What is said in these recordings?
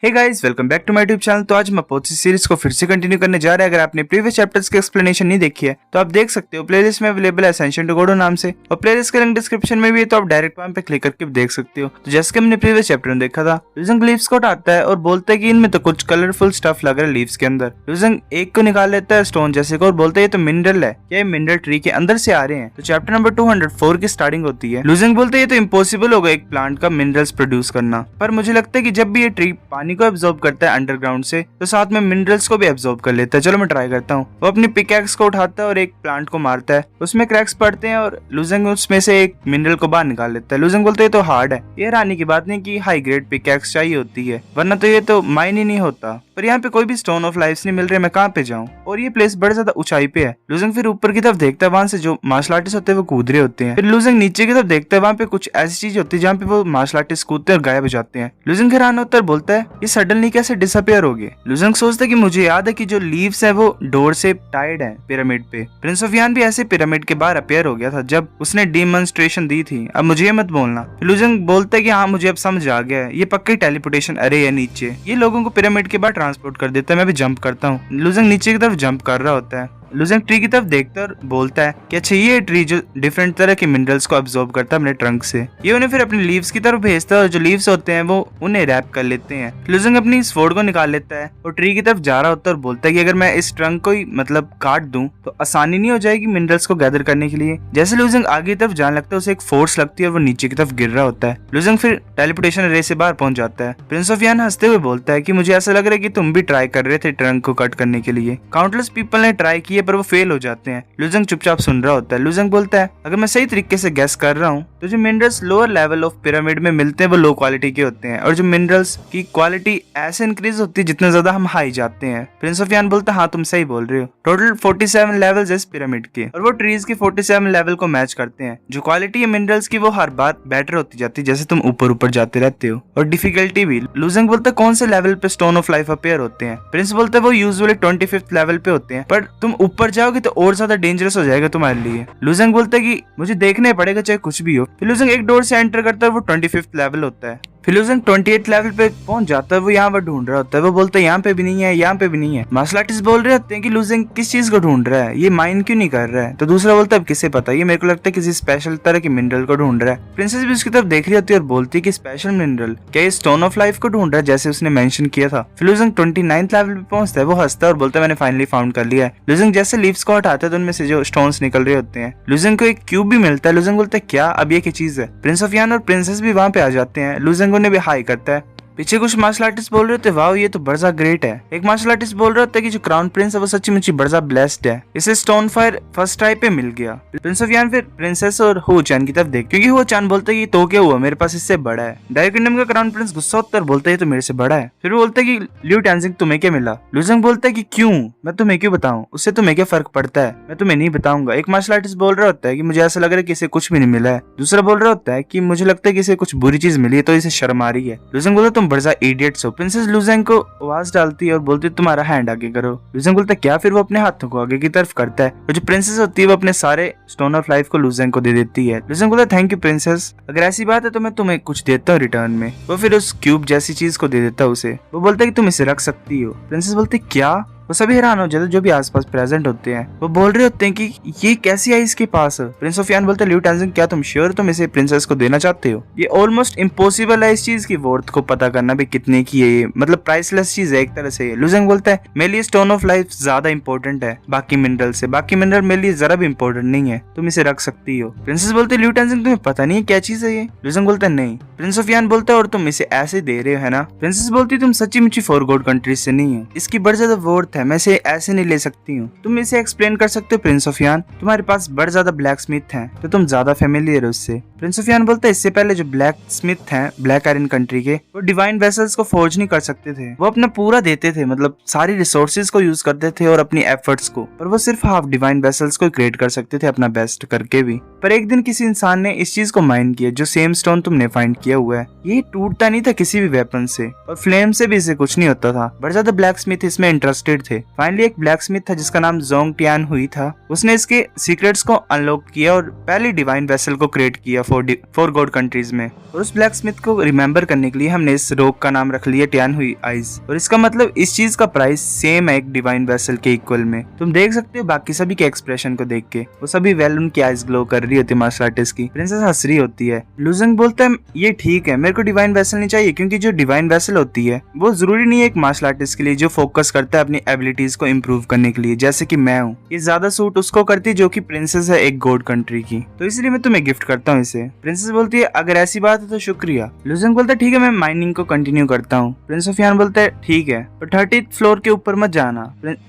Hey guys, welcome back to my YouTube channel. तो आज मैं पोथी सीरीज को फिर से कंटिन्यू करने जा रहा है। अगर आपने प्रीवियस चैप्टर्स की एक्सप्लेनेशन नहीं देखी है तो आप देख सकते हो, प्लेलिस्ट में अवेलेबल है एसेंशियल टू गॉड नाम से, और प्लेलिस्ट का लिंक डिस्क्रिप्शन में भी है, तो आप डायरेक्ट वहां पे क्लिक करके भी देख सकते हो। तो जैसे कि हमने प्रीवियस चैप्टर में देखा था, लुजंग लीव्स को उठाता है और बोलता है कि इनमें तो कुछ कलरफुल स्टफ लग रहा है लीव्स के अंदर। लुजंग एक को निकाल लेता है स्टोन जैसे को और बोलता है ये तो मिनरल है, क्या ये मिनरल ट्री के अंदर से आ रहे हैं। तो चैप्टर नंबर 204 की स्टार्टिंग होती है। लुजंग बोलते है ये तो इम्पॉसिबल होगा एक प्लांट का मिनरल्स प्रोड्यूस करना, पर मुझे लगता है कि जब भी ये ट्री पानी को एब्जॉर्ब करता है अंडरग्राउंड से, तो साथ में मिनरल्स को भी एब्जॉर्ब कर लेता है। चलो मैं ट्राई करता हूँ। वो अपनी पिकैक्स को उठाता है और एक प्लांट को मारता है, उसमें क्रैक्स पड़ते हैं और लुजंग उसमें से एक मिनरल को बाहर निकाल लेता है। लुजंग बोलते है तो हार्ड है, ये हैरानी की बात नहीं कि हाई ग्रेड पिकैक्स चाहिए होती है, वरना तो ये तो माइन ही नहीं होता। पर यहाँ पे कोई भी स्टोन ऑफ लाइफ नहीं मिल रहे, मैं कहाँ पे जाऊँ? और ये प्लेस बड़ी ज्यादा ऊंचाई पे है। लुजंग फिर ऊपर की तरफ देखता है, वहां से जो मार्शल आर्टिस्ट होते हैं वो कूद रहे होते हैं। फिर लुजंग नीचे की तरफ देखता है, वहां पे कुछ ऐसी चीज होती है जहाँ पे वो मार्शल आर्टिस्ट कूदते और गायब हो जाते हैं। लुजंग हैरान होता है, बोलता है ये सडनली कैसे डिसअपियर हो गए। लुजंग सोचता है कि मुझे याद है कि जो लीव्स है वो डोर से टाइड है पिरामिड पे। प्रिंस ऑफ यान भी ऐसे पिरामिड के बाहर अपीयर हो गया था जब उसने डेमोन्स्ट्रेशन दी थी। अब मुझे ये मत बोलना। लुजंग बोलता है कि हाँ मुझे अब समझ आ गया है, ये पक्की टेलीपोर्टेशन अरे है नीचे, ये लोगों को पिरामिड के बाहर ट्रांसपोर्ट कर देता है। मैं भी जंप करता हूँ। लुजंग नीचे की तरफ जंप कर रहा होता है। लुजंग ट्री की तरफ देखता और बोलता है कि अच्छा ये ट्री जो डिफरेंट तरह के मिनरल्स को अब्सॉर्ब करता है अपने ट्रंक से, ये उन्हें फिर अपनी लीव्स की तरफ भेजता है और जो लीव्स होते हैं वो उन्हें रैप कर लेते हैं। लुजंग अपनी स्वॉर्ड को निकाल लेता है और ट्री की तरफ जा रहा होता है और बोलता है कि अगर मैं इस ट्रंक को ही मतलब काट दूं तो आसानी नहीं हो जाएगी मिनरल्स को गैदर करने के लिए। जैसे लुजंग आगे की तरफ जाने लगता है, उसे एक फोर्स लगती है और वो नीचे की तरफ गिर रहा होता है। लुजंग फिर टेलीपोर्टेशन रे से बाहर पहुंच जाता है। प्रिंस ऑफ यान हंसते हुए बोलता है कि मुझे ऐसा लग रहा है कि तुम भी ट्राई कर रहे थे ट्रंक को कट करने के लिए। काउंटलेस पीपल ने ट्राई किए पर वो फेल हो जाते हैं। लुजंग चुपचाप सुन रहा होता है। लुजंग बोलता है अगर मैं सही तरीके से गेस कर रहा हूँ तो जो minerals lower level of pyramid में मिलते हैं वो लो क्वालिटी के होते हैं, और जो मिनरल्स की क्वालिटी ऐसे इंक्रीज होती है जितना ज्यादा हम हाई जाते हैं। प्रिंस ऑफ यान बोलता है हाँ तुम सही बोल रहे हो। टोटल 47 लेवल्स इस पिरामिड के, और वो ट्रीज के 47 लेवल को मैच करते हैं। जो क्वालिटी है मिनरल्स की वो हर बार बेटर होती जाती है जैसे तुम ऊपर ऊपर जाते रहते हो, और डिफिकल्टी भी। लुजंग बोलता है कौन से लेवल पे स्टोन ऑफ लाइफ अपीयर होते हैं। प्रिंस बोलता है वो यूजुअली 25th लेवल पे होते हैं, पर तुम ऊपर जाओगे तो और ज्यादा डेंजरस हो जाएगा तुम्हारे लिए। लुजंग बोलता है कि मुझे देखना पड़ेगा चाहे कुछ भी हो। फिर लुजंग एक डोर से एंटर करता है, वो 25th लेवल होता है। फिर लुजंग 28th लेवल पे पहुंच जाता है, वो यहाँ पर ढूंढ रहा होता है। वो बोलता है यहाँ पे भी नहीं है, यहाँ पे भी नहीं है। मार्शल आर्टिस्ट बोल रहे होते हैं कि लुजंग किस चीज को ढूंढ रहा है, ये माइन क्यों नहीं कर रहा है। तो दूसरा बोलता है अब किसे पता, ये मेरे को लगता है किसी स्पेशल तरह के मिनरल को ढूंढ रहा है। प्रिंसेस भी उसकी तरफ देख रही होती है और बोलती है कि स्पेशल मिनरल, क्या ये स्टोन ऑफ लाइफ को ढूंढ रहा है जैसे उसने मेंशन किया था। फिर लुजंग 29th लेवल पे पहुंचता है, वो हंसता है और बोलता है मैंने फाइनली फाउंड कर लिया है। लुजंग जैसे लीव्स को हटाता है तो उनमें से जो स्टोन्स निकल रहे होते हैं। लुजंग को एक क्यूब भी मिलता है। लुजंग बोलता है क्या, अब ये क्या चीज है। प्रिंस ऑफ यान और प्रिंसेस भी वहां पे आ जाते हैं। लुजंग उन्हें भी हाई करता है। पीछे कुछ मार्शल आर्टिस्ट बोल रहे थे वाओ ये तो बड़ा ग्रेट है। एक मार्शल आर्टिस्ट बोल रहा था कि जो क्राउन प्रिंस है वो सच्ची मुच्ची बड़ा ब्लेस्ड है, इसे स्टोन फायर फर्स्ट ट्राई पे मिल गया। प्रिंस ऑफ यान फिर प्रिंसेस और हो चान की तरफ देख, क्योंकि हो चान बोलता है कि तो क्या हुआ, मेरे पास इससे बड़ा है। डायर किंगडम का क्राउन प्रिंस गुस्सा होता है, बोलता है तो मेरे से बड़ा है। फिर वो बोलता है कि लियू टेंजिंग तुम्हें क्या मिला। लुजंग बोलता है कि क्यों, मैं तुम्हें क्यों बताऊं, उससे तुम्हें क्या फर्क पड़ता है, मैं तुम्हें नहीं बताऊंगा। एक मार्शल आर्टिस्ट बोल रहा होता है कि मुझे ऐसा लग रहा है कि इसे कुछ भी नहीं मिला है। दूसरा बोल रहा होता है कि मुझे लगता है कि इसे कुछ बुरी चीज मिली है तो इसे शर्म आ रही है। लुजंग बोलता तुम बड़ा इडियट। प्रिंसेस लुजंग को आवाज डालती है और बोलती है तुम्हारा हैंड आगे करो। लुजंग बोलता है क्या, फिर वो अपने हाथों को आगे की तरफ करता है, और जो प्रिंसेस होती है वो अपने सारे स्टोन ऑफ लाइफ को लुजंग को दे देती है। लुजंग बोलता है थैंक यू प्रिंसेस, अगर ऐसी बात है तो मैं तुम्हें कुछ देता हूँ रिटर्न में। वो फिर उस क्यूब जैसी चीज को दे देता है उसे। वो बोलता है कि तुम इसे रख सकती हो। प्रिंसेस बोलते क्या, वो सभी हैरान हो जाते जो भी आसपास प्रेजेंट होते हैं। वो बोल रहे होते हैं कि ये कैसी आई इसके पास। प्रिंस ऑफ यान बोलता है लियू टेंजिंग क्या तुम श्योर तुम इसे प्रिंसेस को देना चाहते हो, ये ऑलमोस्ट इम्पॉसिबल है इस चीज की वर्थ को पता करना भी कितने की है, ये मतलब प्राइसलेस चीज है एक तरह से। लुजंग बोलता है मेरे लिए स्टोन ऑफ लाइफ ज्यादा इंपॉर्टेंट है बाकी मिनरल से, बाकी मिनरल मेरे लिए जरा भी इंपॉर्टेंट नहीं है, तुम इसे रख सकती हो। प्रिंसेस बोलते लियू टेंजिंग तुम्हें पता नहीं है क्या चीज है ये। लुजंग बोलता है नहीं। प्रिंस ऑफ यान बोलता है और तुम इसे ऐसे दे रहे हो है ना। प्रिंसेस बोलती तुम सच्ची मुच्ची फॉर गॉड कंट्रीज से नहीं है, इसकी बड़ी ज्यादा वर्थ है, मैं इसे ऐसे नहीं ले सकती हूँ। तुम इसे एक्सप्लेन कर सकते हो प्रिंस ऑफ यान, तुम्हारे पास बड़े ज्यादा ब्लैक स्मिथ हैं तो तुम ज्यादा फेमिलियर हो उससे। प्रिंस ऑफ यान बोलता है इससे पहले जो ब्लैक स्मिथ हैं ब्लैक आयरन कंट्री के, वो डिवाइन वेसल्स को फोर्ज नहीं कर सकते थे, वो अपना पूरा देते थे, मतलब सारी रिसोर्सेज को यूज करते थे और अपनी एफर्ट्स को, पर वो सिर्फ हाफ डिवाइन वेसल्स को क्रिएट कर सकते थे अपना बेस्ट करके भी। पर एक दिन किसी इंसान ने इस चीज को माइंड किया, जो सेम स्टोन तुमने फाइंड किया हुआ है ये टूटता नहीं था किसी भी वेपन से, और फ्लेम से भी इसे कुछ नहीं होता था। बड़ा ज्यादा ब्लैक स्मिथ इसमें इंटरेस्टेड थे। फाइनली एक ब्लैक स्मिथ था जिसका नाम जोंग टियान हुई था। उसने इसके सीक्रेट्स को अनलॉक किया और पहली डिवाइन वेसल को क्रिएट किया 4 गॉड कंट्रीज में। और उस ब्लैक स्मिथ को रिमेम्बर करने के लिए हमने इस रॉक का नाम रख लिया टियान हुई आइज। और इसका मतलब इस चीज का प्राइस सेम है एक डिवाइन वेसल के इक्वल में। तुम देख सकते हो बाकी सभी के एक्सप्रेशन को देख के, वो सभी वेल उनकी आइज ग्लो कर रही होती है मार्शल आर्टिस्ट की। प्रिंसेस हंस रही होती है। लुजंग बोलता है ये ठीक है, मेरे को डिवाइन वेसल नहीं चाहिए, क्योंकि जो डिवाइन वेसल होती है वो जरूरी नहीं है एक मार्शल आर्टिस्ट के लिए जो फोकस करता है अपनी एबिलिटीज को इम्प्रूव करने के लिए, जैसे कि मैं हूँ। ये ज्यादा सूट उसको करती है जो कि प्रिंसेस है एक गॉड कंट्री की, तो इसलिए मैं तुम्हें गिफ्ट करता हूँ इसे। प्रिंसेस बोलती है अगर ऐसी बात है तो शुक्रिया। लुजंग बोलता है ठीक है, मैं माइनिंग को कंटिन्यू करता हूँ। प्रिंस ऑफ यान बोलता है ठीक है, पर 30th फ्लोर के ऊपर मत जाना।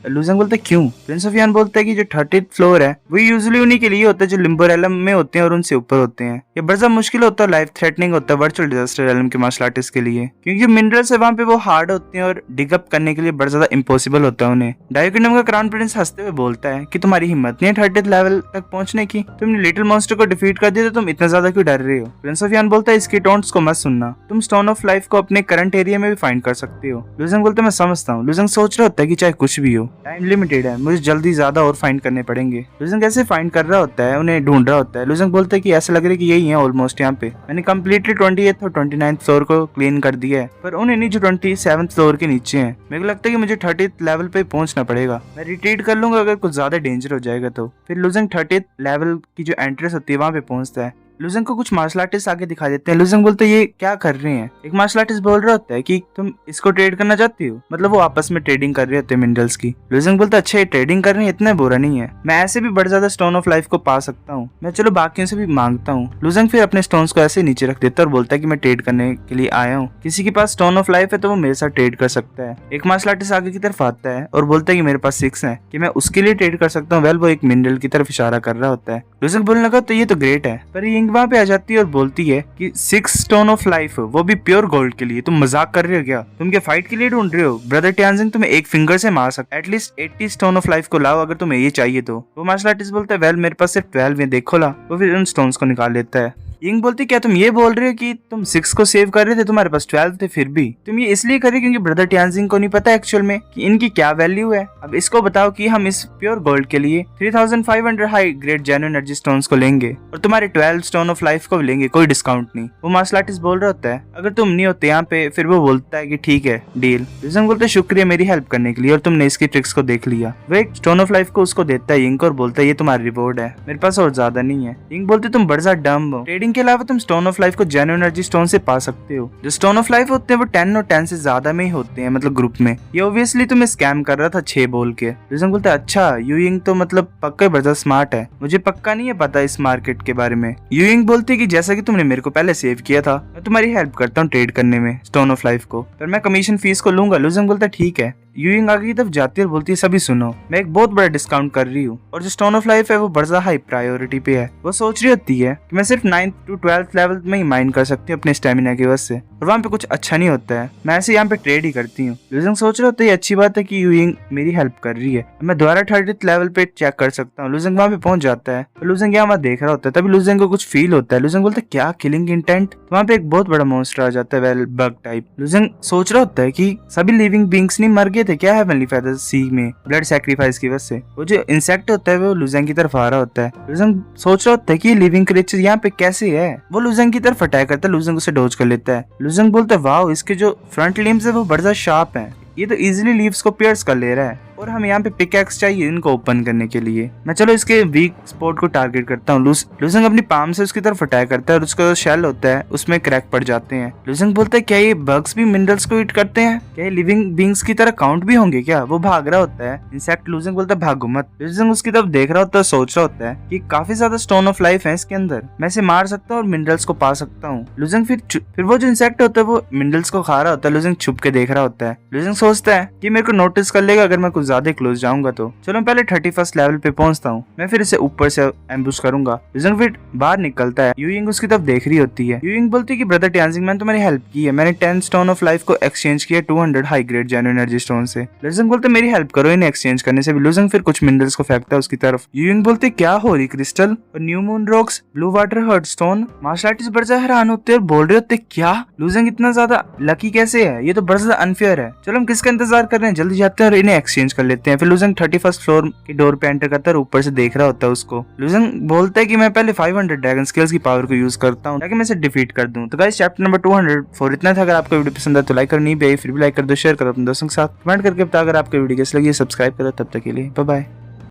लुजंग बोलता है क्यों? प्रिंस ऑफ यान बोलता है कि जो 30th फ्लोर है वो यूजुअली उन्हीं के लिए होता है जो लिम्बो रेलम में होते हैं और उनसे ऊपर होते हैं। ये बड़ा मुश्किल होता है, लाइफ थ्रेटनिंग होता है वर्चुअल डिजास्टर रेलम के मार्शल आर्टिस्ट के लिए, क्योंकि मिनरल्स है वहाँ पे वो हार्ड होते हैं और डिग अप करने के लिए बड़ा ज्यादा इम्पॉसिबल होता है उन्हें। डायो किंगडम का क्राउन प्रिंस हंसते हुए बोलता है कि तुम्हारी हिम्मत नहीं है 30th लेवल तक पहुंचने की, तुमने लिटिल मॉन्स्टर को डिफीट कर दिया तो तुम इतना ज्यादा क्यों डर रहे हो? प्रिंस ऑफ यान बोलता है इसकी टोन्स को मत सुनना, तुम स्टोन ऑफ लाइफ को अपने करंट एरिया में भी फाइंड कर सकते हो। लुजंग बोलता है मैं समझता हूँ। लुजंग सोच रहा होता है कि चाहे कुछ भी हो, टाइम लिमिटेड है, मुझे जल्दी ज्यादा और फाइंड करने पड़ेंगे। लुजंग कैसे फाइंड कर रहा होता है, उन्हें ढूंढ रहा होता है। लुजंग बोलता है कि ऐसा लग रहा है कि यही है ऑलमोस्ट यहाँ पे, मैंने कम्प्लीटली 28th और 29th फ्लोर को क्लीन कर दिया है, पर उन्हें नहीं जो 27th फ्लोर के नीचे है। मेरे को लगता है कि मुझे 30th लेवल पे पहुंचना पड़ेगा, मैं रिट्रीट कर लूंगा अगर कुछ ज्यादा डेंजर हो जाएगा तो। फिर लुजंग 30th लेवल की जो एंट्रेंस होती है वहां पे पहुंचता है। लुजंग को कुछ मार्शल आर्टिस्ट आगे दिखा देते हैं। लुजंग बोलते हैं ये क्या कर रहे हैं? एक मार्शल आर्टिस्ट बोल रहा होता है कि तुम इसको ट्रेड करना चाहती हो, मतलब वो आपस में ट्रेडिंग कर रहे होते हैं मिनरल्स की। लुजंग बोलता है अच्छा ये ट्रेडिंग कर रहे हैं, इतना बुरा नहीं है, मैं ऐसे भी बड़ा ज्यादा स्टोन ऑफ लाइफ को पा सकता हूँ, मैं चलो बाकियों से भी मांगता हूँ। लुजंग फिर अपने स्टोन्स को ऐसे नीचे रख देता है और बोलता है कि मैं ट्रेड करने के लिए आया हूँ, किसी के पास स्टोन ऑफ लाइफ है तो वो मेरे साथ ट्रेड कर सकता है। एक मार्शल आर्टिस्ट आगे की तरफ आता है और बोलता है कि मेरे पास 6 है, कि मैं उसके लिए ट्रेड कर सकता हूँ। वेल वो एक मिनरल की तरफ इशारा कर रहा होता है। लुजंग बोलने लगा तो ये तो ग्रेट है, पर यिंग वहाँ पे आ जाती है और बोलती है कि 6 स्टोन ऑफ लाइफ वो भी प्योर गोल्ड के लिए, तुम मजाक कर रहे हो क्या? तुम क्या फाइट के लिए ढूंढ रहे हो? ब्रदर टियानजिंग तुम्हें एक फिंगर से मार सकता है, एटलीस्ट 80 स्टोन ऑफ लाइफ को लाओ अगर तुम्हें ये चाहिए तो। वो मार्शल आर्टिस्ट बोलता है वेल मेरे पास सिर्फ 12 है, देखो ला। वो फिर उन स्टोन्स को निकाल लेता है। यिंग बोलती क्या तुम ये बोल रहे हो कि तुम 6 को सेव कर रहे थे, तुम्हारे पास 12 थे, फिर भी तुम ये इसलिए कर रहे क्योंकि ब्रदर टियानजिंग को नहीं पता एक्चुअल में कि इनकी क्या वैल्यू है। अब इसको बताओ कि हम इस प्योर गोल्ड के लिए 3500 high grade genuine energy stones को लेंगे और तुम्हारे 12 स्टोन ऑफ लाइफ को भी लेंगे, कोई डिस्काउंट नहीं। वो मार्शल आर्टिस्ट बोल रहा होता है अगर तुम नहीं होते यहाँ पे, फिर वो बोलता है कि ठीक है डील। लुजंग बोलता है शुक्रिया मेरी हेल्प करने के लिए और तुमने इसकी ट्रिक्स को देख लिया। वो एक स्टोन ऑफ लाइफ को उसको देता है यिंग को और बोलता है ये तुम्हारा रिवॉर्ड है, मेरे पास और ज्यादा नहीं है। यिंग बोलते तुम बड़ा डम हो, ट्रेडिंग के अलावा तुम स्टोन ऑफ लाइफ को जेन्युइन एनर्जी स्टोन से पा सकते हो। जो स्टोन ऑफ लाइफ होते हैं वो 10 और 10 से ज्यादा में ही होते हैं, मतलब ग्रुप में। ये ऑब्वियसली तुम्हें स्कैम कर रहा था 6 बोल के। लुजंग बोलता है अच्छा यूइंग तो मतलब पक्का बड़ा स्मार्ट है, मुझे पक्का नहीं है पता इस मार्केट के बारे में। यूइंग बोलती है कि जैसा कि तुमने मेरे को पहले सेव किया था, मैं तुम्हारी हेल्प करता हूँ ट्रेड करने में स्टोन ऑफ लाइफ को, पर मैं कमीशन फीस को लूंगा। लुजंग बोलता है ठीक है। यूइंग आगे की तरफ जाती है और बोलती है सभी सुनो, मैं एक बहुत बड़ा डिस्काउंट कर रही हूँ और जो स्टोन ऑफ लाइफ है वो बड़ा हाई प्रायोरिटी पे है। वो सोच रही होती है कि मैं सिर्फ 9th to 12th लेवल में ही माइन कर सकती हूँ अपने स्टेमिना की वजह से, और वहाँ पे कुछ अच्छा नहीं होता है, मैं ऐसे यहाँ पे ट्रेड ही करती हूँ। लुजंग सोच रहा होता है ये अच्छी बात है कि यूइंग मेरी हेल्प कर रही है, मैं दोबारा 30th लेवल पे चेक कर सकता हूँ। लुजंग वहाँ पे पहुंच जाता है और लुजंग यहाँ वहाँ देख रहा होता है, तभी लुजंग को कुछ फील होता है। लुजंग बोलता है क्या किलिंग इंटेंट? वहाँ पे एक बहुत बड़ा मॉन्स्टर आ जाता है, वेल बग टाइप। लुजंग सोच रहा होता है कि सभी लिविंग बींग्स नहीं मर गए थे क्या हेवनली फेदर्स सी में ब्लड सैक्रिफाइस की वजह से? वो जो इंसेक्ट होता है वो लुजंग की तरफ आ रहा होता है। लुजंग सोच रहा होता है कि लिविंग क्रिएचर यहाँ पे कैसे है। वो लुजंग की तरफ अटैक करता है, लुजंग उसे डॉज कर लेता है। लुजंग बोलता है वाओ इसके जो फ्रंट लिम्स है वो बड़ा शार्प है, ये तो इजीली लीव्स को पियर्स कर ले रहा है, और हमें यहाँ पे पिकैक्स चाहिए इनको ओपन करने के लिए। मैं चलो इसके वीक स्पॉट को टारगेट करता हूँ। लुजंग अपनी पाम से उसकी तरफ अटैक करता है और उसका जो शेल होता है उसमें क्रैक पड़ जाते हैं। लुजंग बोलता है क्या ये बग्स भी मिनरल्स को ईट करते हैं? क्या ये लिविंग बींग्स की तरह काउंट भी होंगे क्या? वो भाग रहा होता है इंसेक्ट। लुजंग बोलता है भागो मत। लुजंग उसकी तरफ देख रहा होता है, सोच रहा होता है कि काफी ज्यादा स्टोन ऑफ लाइफ है इसके अंदर, मैं इसे मार सकता हूँ और मिनरल्स को पा सकता हूँ। लुजंग फिर वो जो इंसेक्ट होता है वो मिनरल्स को खा रहा होता है। लुजंग छुप के देख रहा होता है। लुजंग सोचता है कि मेरे को नोटिस कर लेगा अगर मैं कुछ ज्यादा क्लोज जाऊंगा तो। चलो मैं पहले 31st लेवल पे पहुंचता हूँ, मैं फिर इसे ऊपर से एम्बुश करूंगा। लुजंग फिर बाहर निकलता है। यूइंग उसकी तरफ देख रही होती है। यूइंग बोलती है कि ब्रदर टियानजिंग मैंने तुम्हारी हेल्प की है, मैंने 10 स्टोन ऑफ लाइफ को एक्सचेंज किया 200 high grade genuine energy stone से। लुजंग बोलते मेरी हेल्प करो इन्हें एक्सचेंज करने से भी। लुजंग फिर कुछ मिनरल्स को फेंकता है उसकी तरफ। यूइंग बोलते क्या हो रही क्रिस्टल और new moon rocks, blue water hurt stone. Martial artist बड़ा हैरान होते और बोल रहे होते क्या लुजंग इतना ज्यादा लकी कैसे है, ये तो बड़ा ज्यादा अनफेयर है। चलो हम किसका इंतजार कर रहे हैं, जल्दी जाते हैं और इन्हें एक्सचेंज कर लेते हैं। फिर लुजंग 31st फ्लोर की डोर पे एंटर करता है और ऊपर से देख रहा होता है उसको। लुजंग बोलता है कि मैं पहले 500 ड्रैगन स्किल्स की पावर को यूज करता हूँ ताकि मैं इसे डिफीट कर दूं। तो गाइस चैप्टर नंबर 204 इतना था। अगर आपको वीडियो पसंद है तो लाइक करनी भी, फिर भी लाइक कर दो, शेयर करो अपने दोस्तों के साथ, कमेंट करके बता अगर आपको वीडियो कैसी लगी, सब्सक्राइब करो। तब तक के लिए बाय बाय।